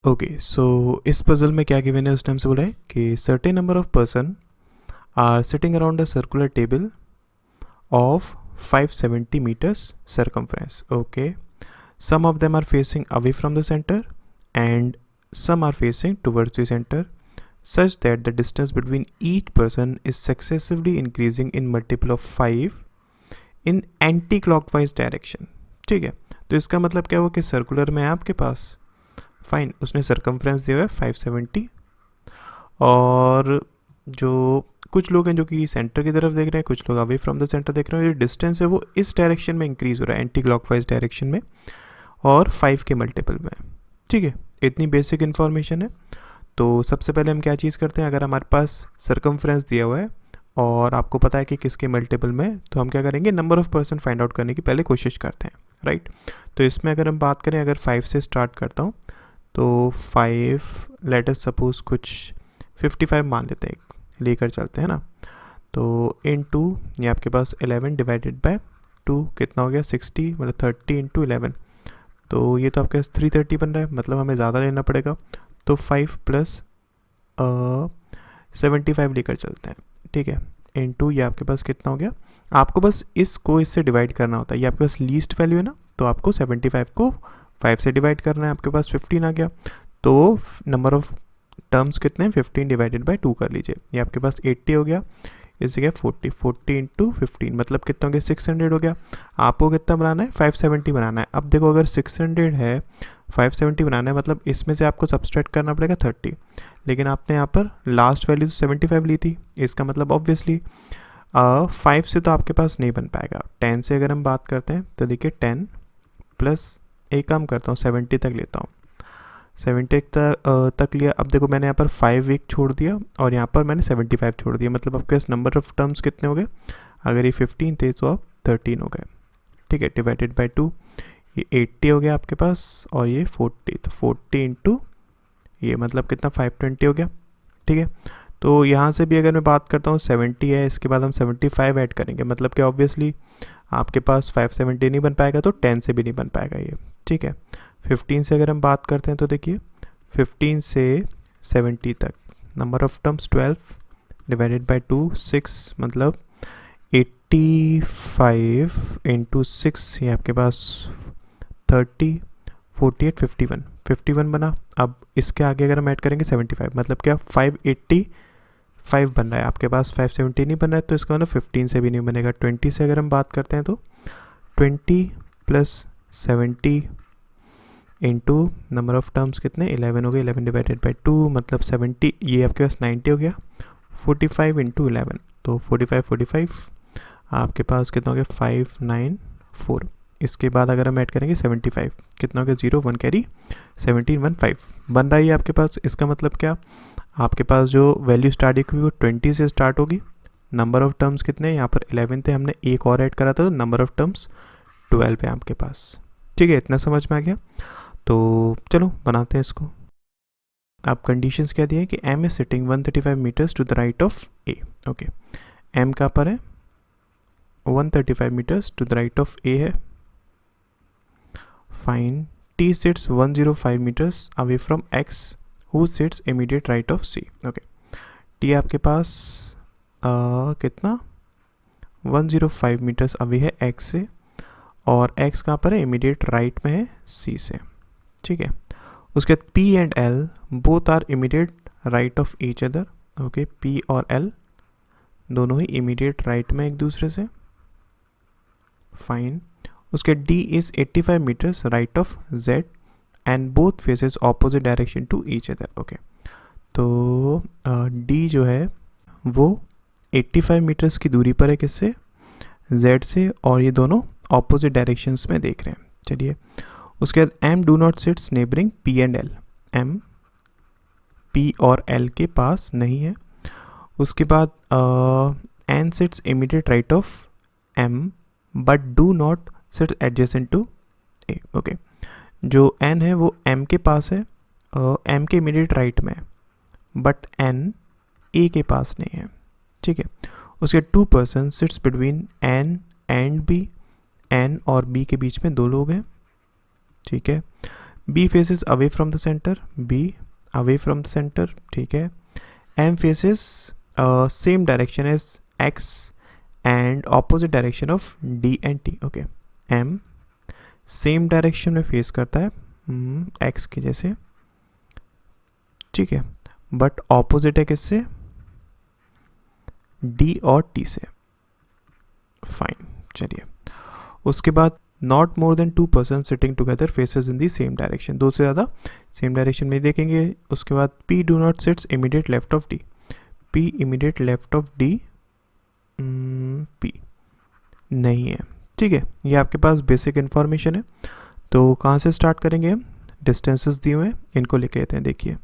Okay, सो इस puzzle में क्या गिवन है उसने हमसे बोला है कि certain number of person are sitting around a circular table of 570 meters circumference. Okay, some of them are facing away from the center and some are facing towards the center, such that the distance between each person is successively increasing in multiple of 5 in anti-clockwise direction. ठीक है, तो इसका मतलब क्या हुआ कि circular में है आपके पास, फाइन, उसने सरकमफ्रेंस दिया हुआ है 570 और जो कुछ लोग हैं जो कि सेंटर की तरफ देख रहे हैं, कुछ लोग अवे फ्रॉम द सेंटर देख रहे हैं, जो डिस्टेंस है वो इस डायरेक्शन में इंक्रीज हो रहा है, एंटी क्लॉकवाइज डायरेक्शन में और 5 के मल्टीपल में. ठीक है, इतनी बेसिक इन्फॉर्मेशन है. तो सबसे पहले हम क्या चीज़ करते हैं, अगर हमारे पास सरकमफ्रेंस दिया हुआ है और आपको पता है कि किसके मल्टीपल में, तो हम क्या करेंगे, number of person find out करने की पहले कोशिश करते हैं, राइट. तो इसमें अगर हम बात करें, अगर 5 से स्टार्ट करता हूँ तो 5 लेट अस सपोज कुछ 55 मान लेते हैं, लेकर चलते हैं ना. तो इन टू ये आपके पास 11 डिवाइडेड बाय 2 कितना हो गया 60, मतलब 30 इंटू 11, तो ये तो आपके पास 330 बन रहा है, मतलब हमें ज़्यादा लेना पड़ेगा. तो 5 प्लस 75 लेकर चलते हैं. ठीक है, इनटू ये आपके पास कितना हो गया, आपको बस इसको इससे डिवाइड करना होता है, ये आपके पास लीस्ट वैल्यू है ना, तो आपको 75 को 5 से डिवाइड करना है, आपके पास 15 आ गया. तो नंबर ऑफ टर्म्स कितने हैं, 15 डिवाइडेड बाय 2 कर लीजिए, ये आपके पास 80 हो गया, इसी क्या 40 इंटू 15 मतलब कितना हो गया 600 हो गया. आपको कितना बनाना है, 570 बनाना है. अब देखो अगर 600 है, 570 बनाना है, मतलब इसमें से आपको सब्सट्रैक्ट करना पड़ेगा 30, लेकिन आपने यहाँ पर लास्ट वैल्यू तो 75 ली थी, इसका मतलब ऑब्वियसली 5 से तो आपके पास नहीं बन पाएगा. 10 से अगर हम बात करते हैं तो देखिए 10 प्लस एक काम करता हूँ 70 तक लेता हूँ, 70 तक लिया. अब देखो मैंने यहाँ पर 5 एक छोड़ दिया और यहाँ पर मैंने 75 छोड़ दिया, मतलब आपके पास नंबर ऑफ टर्म्स कितने हो गए, अगर ये 15 थे तो अब 13 हो गए. ठीक है, डिवाइडेड बाय 2, ये 80 हो गया आपके पास और ये 40, तो 40 इंटू ये मतलब कितना 520 हो गया. ठीक है, तो यहाँ से भी अगर मैं बात करता हूँ 70 है, इसके बाद हम 75 ऐड करेंगे, मतलब कि ऑब्वियसली आपके पास 570 नहीं बन पाएगा, तो 10 से भी नहीं बन पाएगा ये. ठीक है, 15 से अगर हम बात करते हैं तो देखिए 15 से 70 तक number of terms 12 divided by 2 6, मतलब 85 इंटू 6, ये आपके पास 30 48 51 बना. अब इसके आगे अगर हम ऐड करेंगे 75, मतलब क्या 585 बन रहा है, आपके पास 570 नहीं बन रहा है, तो इसका मतलब 15 से भी नहीं बनेगा. 20 से अगर हम बात करते हैं तो 20 plus 70 into number of terms कितने 11 हो गए, 11 डिवाइडेड बाई 2 मतलब 70, ये आपके पास 90 हो गया. 45 इंटू 11, तो 45 आपके पास कितना हो गया 594. इसके बाद अगर हम ऐड करेंगे 75 कितना हो गया 0 1 कैरी 1715 बन रहा है आपके पास. इसका मतलब क्या, आपके पास जो वैल्यू स्टार्ट हुई वो 20 से स्टार्ट होगी. नंबर ऑफ टर्म्स कितने, यहाँ पर 11 थे, हमने एक और ऐड करा था, तो नंबर ऑफ टर्म्स 12 है आपके पास. ठीक है, इतना समझ में आ गया. तो चलो बनाते हैं इसको. आप कंडीशंस क्या दिए कि M is sitting 135 meters to the right of A. Okay, M कहाँ पर है, 135 meters to the right of A है. Fine, T sits 105 meters away from X who sits immediate right of C. Okay, T आपके पास कितना 105 meters away है x से, और एक्स कहाँ पर है, इमीडिएट राइट में है सी से. ठीक है, उसके बाद P and L both are immediate right of each other. Okay, P और एल दोनों ही इमीडिएट राइट में एक दूसरे से. फाइन, उसके D is 85 meters right of Z and both faces opposite direction to each other. Okay, तो D जो है वो 85 मीटर्स की दूरी पर है किससे, जेड से, और ये दोनों ऑपोजिट डायरेक्शंस में देख रहे हैं. चलिए, उसके बाद M do not sits neighbouring P and L, M P और एल के पास नहीं है. उसके बाद N sits immediate right of M but do not sit adjacent to A. Okay, जो एन है वो एम के पास है, एम के इमीडिएट राइट में है, बट एन ए के पास नहीं है. ठीक है, उसके two person sits between N and B, N और बी के बीच में दो लोग हैं. ठीक है, B faces away from the center, B away from the center, ठीक है. M faces same direction as X and opposite direction of D and T. Okay, M same direction में फेस करता है X के जैसे, ठीक है, बट ऑपोजिट है किससे, D और T से. फाइन, चलिए. उसके बाद not more than 2 person sitting together faces in the same direction, दो से ज़्यादा सेम डायरेक्शन में देखेंगे. उसके बाद P do not sits immediate left of D, P immediate left of D, P नहीं है, ठीक है. ये आपके पास बेसिक इन्फॉर्मेशन है. तो कहाँ से स्टार्ट करेंगे हम, डिस्टेंसेस दिए हुए हैं इनको लिख लेते हैं. देखिए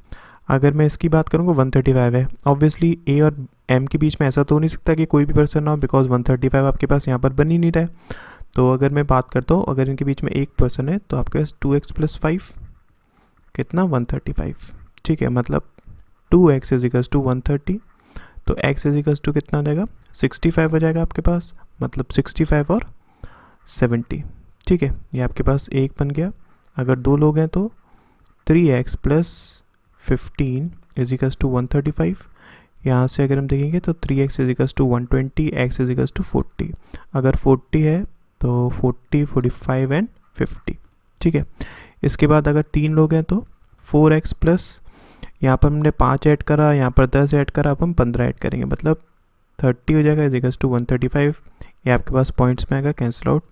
अगर मैं इसकी बात करूँगा 135 है, ऑब्वियसली A और M के बीच में ऐसा तो हो नहीं सकता कि कोई भी पर्सन ना हो, बिकॉज 135 आपके पास यहाँ पर बन ही नहीं रहा है. तो अगर मैं बात करता हूँ, अगर इनके बीच में एक पर्सन है तो आपके पास 2x + 5 कितना 135, ठीक है. मतलब 2x = 130, तो x = कितना हो जाएगा 65 हो जाएगा आपके पास, मतलब 65 और 70, ठीक है. ये आपके पास एक बन गया. अगर दो लोग हैं तो 3x + 15 = 135. यहाँ से अगर हम देखेंगे तो 3x = 120, x = 40. अगर 40 है तो 40, 45 एंड 50, ठीक है. इसके बाद अगर तीन लोग हैं तो 4x प्लस यहाँ पर हमने 5 ऐड करा, यहाँ पर 10 ऐड करा, अब हम 15 ऐड करेंगे, मतलब 30 हो जाएगा = 135. ये आपके पास पॉइंट्स में आएगा, कैंसिल आउट.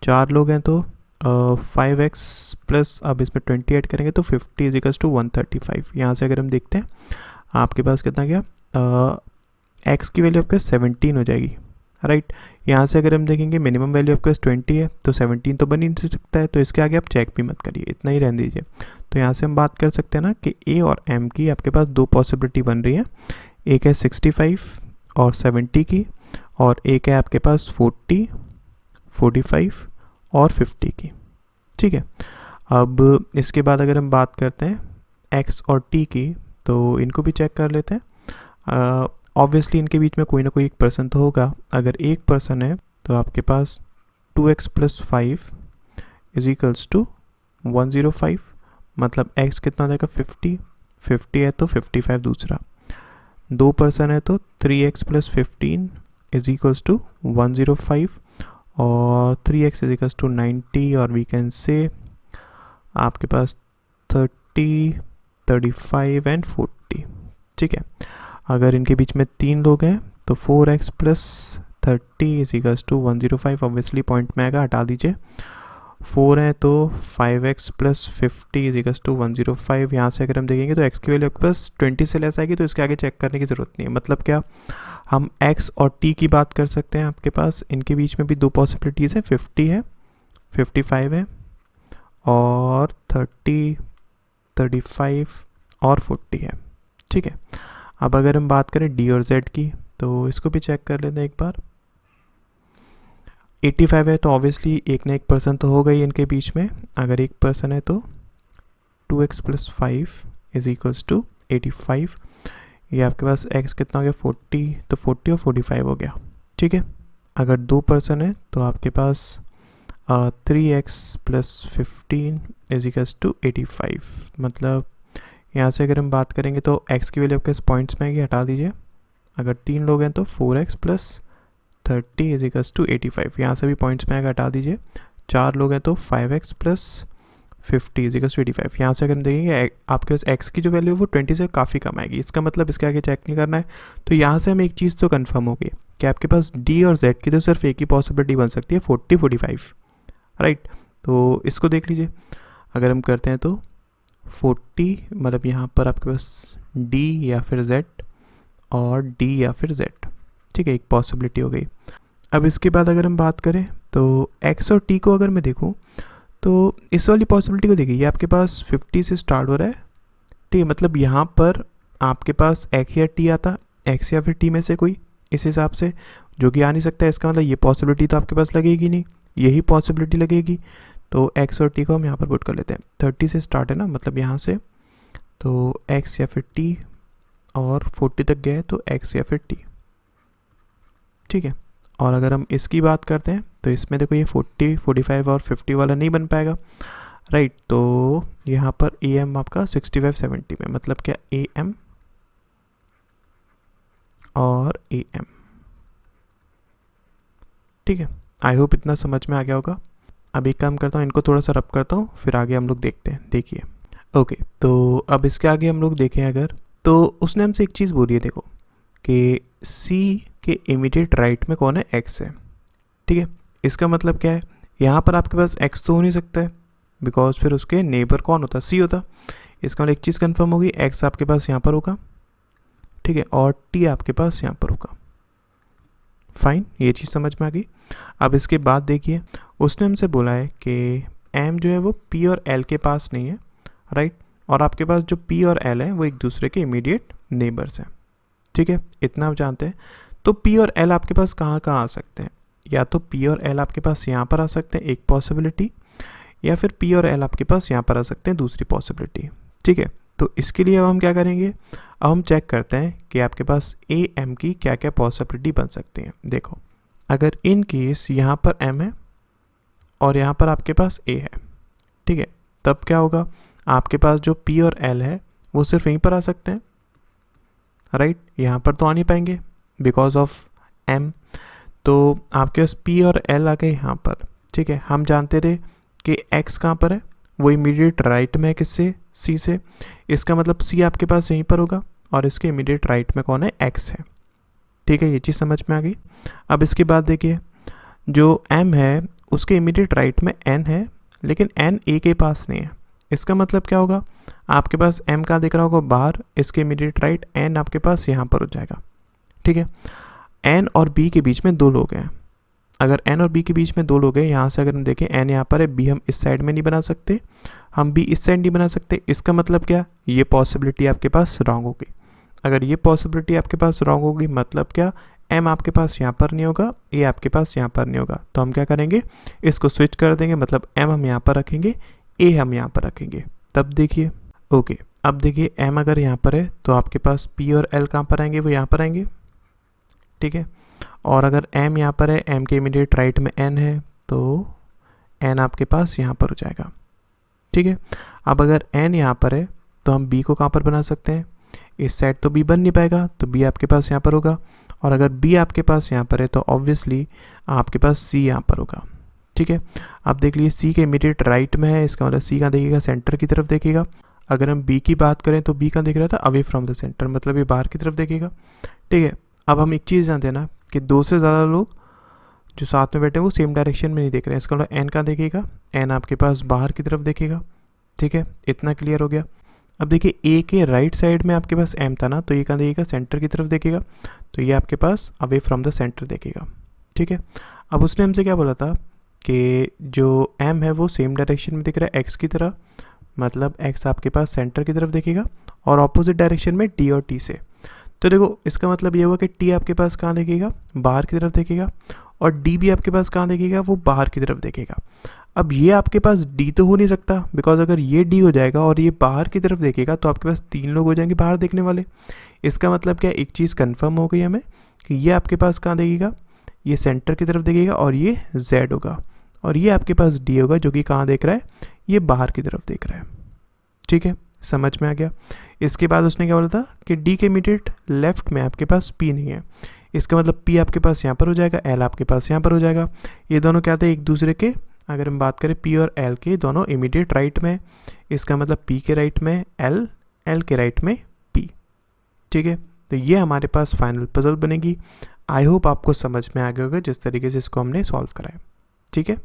चार लोग हैं तो 5x प्लस अब इसमें 20 ऐड करेंगे तो 50 = 135. यहाँ से अगर हम देखते हैं आपके पास कितना गया, x की वैल्यू आपके 17 हो जाएगी, राइट. यहाँ से अगर हम देखेंगे मिनिमम वैल्यू आपके पास 20 है, तो 17 तो बन ही नहीं सकता है, तो इसके आगे आप चेक भी मत करिए, इतना ही रहने दीजिए. तो यहाँ से हम बात कर सकते हैं ना कि A और M की आपके पास दो पॉसिबिलिटी बन रही है. एक है 65 और 70 की, और एक है आपके पास 40, 45 और 50 की, ठीक है. अब इसके बाद अगर हम बात करते हैं X और T की, तो इनको भी चेक कर लेते हैं. ऑब्वियसली इनके बीच में कोई ना कोई एक पर्सन तो होगा. अगर एक पर्सन है तो आपके पास 2x + 5 = 105, मतलब x कितना हो जाएगा 50, 50 है तो 55 दूसरा. दो पर्सन है तो 3x + 15 = 105 और 3x = 90, और वी कैन से आपके पास 30, 35 एंड 40, ठीक है. अगर इनके बीच में तीन लोग हैं तो 4x + 30 = 105, ऑब्वियसली पॉइंट में आएगा, हटा दीजिए. 4 है तो 5x + 50 = 105. यहाँ से अगर हम देखेंगे तो x की वैल्यू आपके पास 20 से लेस आएगी, तो इसके आगे चेक करने की ज़रूरत नहीं है. मतलब क्या, हम x और t की बात कर सकते हैं. आपके पास इनके बीच में भी दो पॉसिबिलिटीज़ है, 50 है, 55 है, और 30, 35 और 40 है, ठीक है. अब अगर हम बात करें D और Z की, तो इसको भी चेक कर लेते हैं एक बार. 85 है तो ऑब्वियसली एक ना एक पर्सन तो होगा ही इनके बीच में. अगर एक पर्सन है तो 2x + 5 = 85. ये आपके पास x कितना हो गया 40, तो 40 और 45 हो गया, ठीक है. अगर दो पर्सन है तो आपके पास 3x + 15 = 85, मतलब यहाँ से अगर हम बात करेंगे तो x की वैल्यू आपके पॉइंट्स में आएगी, हटा दीजिए. अगर तीन लोग हैं तो 4x + 30 = 85, यहाँ से भी पॉइंट्स में आएगा, हटा दीजिए. चार लोग हैं तो 5x + 50 = 85. यहाँ से अगर हम देखेंगे आपके पास x की जो वैल्यू है वो 20 से काफ़ी कम आएगी, इसका मतलब इसके आगे चेक नहीं करना है. तो यहाँ से हम एक चीज़ तो कंफर्म हो गई कि आपके पास D और Z की तो सिर्फ एक ही पॉसिबिलिटी बन सकती है, 40, 45, राइट. तो इसको देख लीजिए. अगर हम करते हैं तो 40, मतलब यहाँ पर आपके पास D या फिर Z और D या फिर Z, ठीक है, एक पॉसिबिलिटी हो गई. अब इसके बाद अगर हम बात करें तो X और T को अगर मैं देखूँ तो इस वाली पॉसिबिलिटी को देखिए, ये आपके पास 50 से स्टार्ट हो रहा है, ठीक है. मतलब यहाँ पर आपके पास X या T आता, X या फिर T में से कोई, इस हिसाब से जो कि आ नहीं सकता. इसका मतलब ये पॉसिबिलिटी तो आपके पास लगेगी नहीं, यही पॉसिबिलिटी लगेगी. तो x और t को हम यहाँ पर पुट कर लेते हैं. 30 से स्टार्ट है ना, मतलब यहाँ से तो x या फिर t, और 40 तक गया है तो x या फिर t, ठीक है. और अगर हम इसकी बात करते हैं तो इसमें देखो ये 40, 45 और 50 वाला नहीं बन पाएगा. राइट। तो यहाँ पर ए एम आपका 65-70 में, मतलब क्या ए एम और ए एम। ठीक है, आई होप इतना समझ में आ गया होगा। अब एक काम करता हूँ, इनको थोड़ा सा रब करता हूँ, फिर आगे हम लोग देखते हैं। देखिए ओके, तो अब इसके आगे हम लोग देखें अगर, तो उसने हमसे एक चीज़ बोली है, देखो कि सी के इमीडिएट राइट में कौन है, एक्स है। ठीक है, इसका मतलब क्या है, यहाँ पर आपके पास एक्स तो हो नहीं सकता है, बिकॉज फिर उसके नेबर कौन होता, सी होता। इसका मतलब एक चीज़ कंफर्म होगी, एक्स आपके पास यहाँ पर होगा, ठीक है, और टी आपके पास यहाँ पर होगा। फाइन, ये चीज़ समझ में आ गई। अब इसके बाद देखिए, उसने हमसे बोला है कि एम जो है वो पी और एल के पास नहीं है, राइट, और आपके पास जो पी और एल है वो एक दूसरे के इमीडिएट नेबर्स हैं। ठीक है, इतना आप जानते हैं। तो पी और एल आपके पास कहाँ कहाँ आ सकते हैं, या तो पी और एल आपके पास यहाँ पर आ सकते हैं, एक पॉसिबिलिटी, या फिर पी और एल आपके पास यहाँ पर आ सकते हैं, दूसरी पॉसिबिलिटी। ठीक है, तो इसके लिए अब हम क्या करेंगे, अब हम चेक करते हैं कि आपके पास ए एम की क्या क्या पॉसिबिलिटी बन सकती हैं। देखो, अगर इन केस यहाँ पर एम है और यहाँ पर आपके पास ए है, ठीक है, तब क्या होगा, आपके पास जो पी और एल है वो सिर्फ यहीं पर आ सकते हैं, राइट, यहाँ पर तो आ नहीं पाएंगे बिकॉज ऑफ एम। तो आपके पास पी और एल आ गए यहाँ पर। ठीक है, हम जानते थे कि एक्स कहाँ पर है, वो इमीडिएट राइट में है, किससे, सी से। इसका मतलब सी आपके पास यहीं पर होगा और इसके इमीडिएट राइट में कौन है, एक्स है। ठीक है, ये चीज़ समझ में आ गई। अब इसके बाद देखिए, जो एम है उसके इमीडिएट राइट में एन है, लेकिन एन ए के पास नहीं है। इसका मतलब क्या होगा, आपके पास एम कहाँ दिख रहा होगा, बाहर, इसके इमीडिएट राइट एन आपके पास यहाँ पर हो जाएगा। ठीक है, एन और बी के बीच में दो लोग हैं। अगर एन और बी के बीच में दो लोग हैं, यहाँ से अगर हम देखें, एन यहाँ पर है, बी हम इस साइड में नहीं बना सकते, हम बी इस साइड नहीं बना सकते। इसका मतलब क्या, ये पॉसिबिलिटी आपके पास रॉन्ग होगी। अगर ये पॉसिबिलिटी आपके पास रॉन्ग होगी, मतलब क्या, एम आपके पास यहाँ पर नहीं होगा, ए आपके पास यहाँ पर नहीं होगा, तो हम क्या करेंगे, इसको स्विच कर देंगे, मतलब एम हम यहाँ पर रखेंगे, ए हम यहाँ पर रखेंगे। तब देखिए ओके, अब देखिए एम अगर यहाँ पर है तो आपके पास पी और एल कहाँ पर आएंगे, वो यहाँ पर आएंगे। ठीक है, और अगर एम यहाँ पर है, एम के इमीडिएट राइट में एन है, तो एन आपके पास यहाँ पर हो जाएगा। ठीक है, अब अगर एन यहाँ पर है तो हम बी को कहाँ पर बना सकते हैं, इस साइड तो बी बन नहीं पाएगा, तो बी आपके पास यहाँ पर होगा, और अगर बी आपके पास यहाँ पर है तो ऑब्वियसली आपके पास सी यहाँ पर होगा। ठीक है, अब देख लीजिए सी के इमीडिएट राइट में है, इसका मतलब सी कहाँ देखेगा, सेंटर की तरफ देखेगा। अगर हम बी की बात करें तो बी कहाँ देख रहा था, अवे फ्रॉम द सेंटर, मतलब ये बाहर की तरफ देखेगा। ठीक है, अब हम एक चीज़ जानते हैं ना कि दो से ज़्यादा लोग जो साथ में बैठे हैं वो सेम डायरेक्शन में नहीं देख रहे हैं, इसका मतलब एन कहाँ देखेगा, एन आपके पास बाहर की तरफ देखेगा। ठीक है, इतना क्लियर हो गया। अब देखिए ए के राइट साइड में आपके पास एम था ना, तो ये कहाँ देखेगा, सेंटर की तरफ देखेगा, तो ये आपके pass away from the centre देखेगा। ठीक है, अब उसने हमसे क्या बोला था कि जो एम है वो सेम डायरेक्शन में दिख रहा है एक्स की तरह, मतलब एक्स आपके पास सेंटर की तरफ देखेगा, और ऑपोजिट डायरेक्शन में डी और टी से। तो देखो इसका मतलब ये हुआ कि टी आपके पास कहाँ देखेगा, बाहर की तरफ देखेगा, और डी भी आपके पास कहाँ देखेगा, वो बाहर की तरफ देखेगा। अब ये आपके पास डी तो हो नहीं सकता, बिकॉज अगर ये डी हो जाएगा और ये बाहर की तरफ देखेगा तो आपके पास तीन लोग हो जाएंगे बाहर देखने वाले। इसका मतलब क्या, एक चीज़ कंफर्म हो गई हमें कि ये आपके पास कहाँ देखेगा, ये सेंटर की तरफ देखेगा, और ये जेड होगा, और ये आपके पास डी होगा जो कि कहाँ देख रहा है, ये बाहर की तरफ देख रहा है। ठीक है, समझ में आ गया। इसके बाद उसने क्या बोला था कि डी के इमीडिएट लेफ्ट में आपके पास पी नहीं है, इसका मतलब पी आपके पास यहाँ पर हो जाएगा, एल आपके पास यहाँ पर हो जाएगा। ये दोनों क्या थे, एक दूसरे के, अगर हम बात करें पी और एल के, दोनों इमीडिएट राइट में, इसका मतलब पी के राइट में एल, एल के राइट में पी। ठीक है, तो ये हमारे पास फाइनल पजल बनेगी। आई होप आपको समझ में आ गया होगा जिस तरीके से इसको हमने सॉल्व कराया। ठीक है।